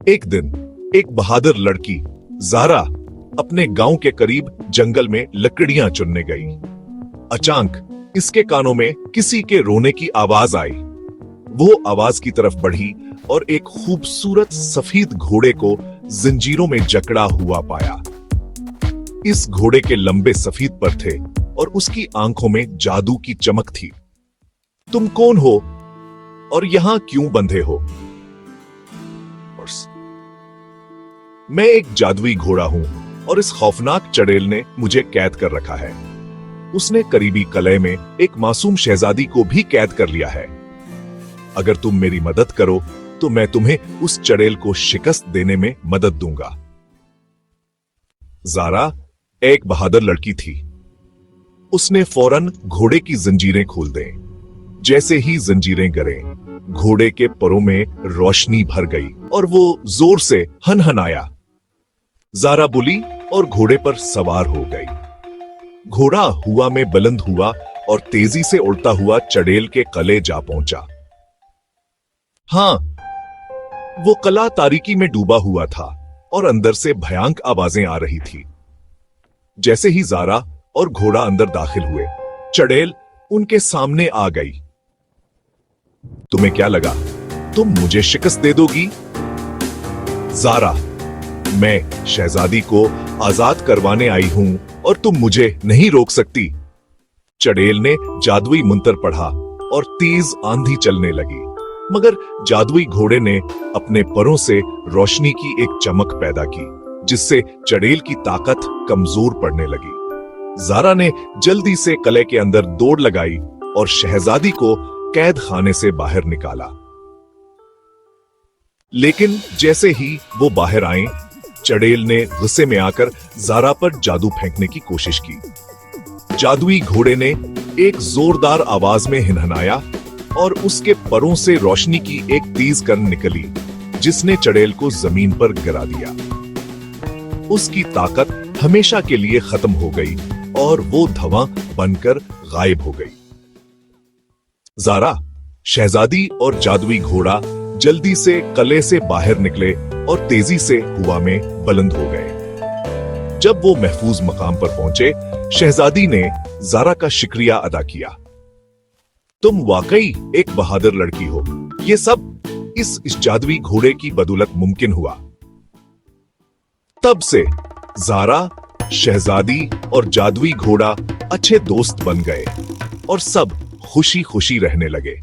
एक दिन एक बहादुर लड़की ज़ारा अपने गांव के करीब जंगल में लकड़ियां चुनने गई। अचानक इसके कानों में किसी के रोने की आवाज आई। वो आवाज की तरफ बढ़ी और एक खूबसूरत सफेद घोड़े को जंजीरों में जकड़ा हुआ पाया। इस घोड़े के लंबे सफेद पर थे और उसकी आंखों में जादू की चमक थी। तुम कौन हो और यहां क्यों बंधे हो? मैं एक जादुई घोड़ा हूं और इस खौफनाक चड़ेल ने मुझे कैद कर रखा है। उसने करीबी कलह में एक मासूम शहजादी को भी कैद कर लिया है। अगर तुम मेरी मदद करो तो मैं तुम्हें उस चड़ेल को शिकस्त देने में मदद दूंगा। ज़ारा एक बहादुर लड़की थी। उसने फौरन घोड़े की जंजीरें खोल दें। जैसे ही जंजीरें गिरे, घोड़े के परों में रोशनी भर गई और वो जोर से हनहनाया। ज़ारा बोली और घोड़े पर सवार हो गई। घोड़ा हवा में बुलंद हुआ और तेजी से उड़ता हुआ चड़ेल के कले जा पहुंचा। हां, वो कला तारीकी में डूबा हुआ था और अंदर से भयानक आवाजें आ रही थी। जैसे ही ज़ारा और घोड़ा अंदर दाखिल हुए, चड़ेल उनके सामने आ गई। तुम्हें क्या लगा तुम मुझे शिकस्त दे दोगी? ज़ारा, मैं शहजादी को आजाद करवाने आई हूं और तुम मुझे नहीं रोक सकती। चड़ेल ने जादुई मंत्र पढ़ा और तेज आंधी चलने लगी, मगर जादुई घोड़े ने अपने परों से रोशनी की एक चमक पैदा की, जिससे चड़ेल की ताकत कमजोर पड़ने लगी। ज़ारा ने जल्दी से कले के अंदर दौड़ लगाई और शहजादी को कैद खाने से बाहर निकाला। लेकिन जैसे ही वो बाहर आए, चड़ेल ने गुस्से में आकर ज़ारा पर जादू फेंकने की कोशिश की। जादुई घोड़े ने एक जोरदार आवाज में हिनहिनाया और उसके परों से रोशनी की एक तेज किरण निकली, जिसने चड़ेल को जमीन पर गिरा दिया। उसकी ताकत हमेशा के लिए खत्म हो गई और वो धुआं बनकर गायब हो गई। ज़ारा, शहजादी और जादुई घोड़ा जल्दी से कले से बाहर निकले और तेजी से हवा में बुलंद हो गए। जब वो महफूज मकाम पर पहुंचे, शहजादी ने ज़ारा का शुक्रिया अदा किया। तुम वाकई एक बहादुर लड़की हो। ये सब इस जादुई घोड़े की बदौलत मुमकिन हुआ। तब से ज़ारा, शहजादी और जादुई घोड़ा अच्छे दोस्त बन गए और सब खुशी खुशी रहने लगे।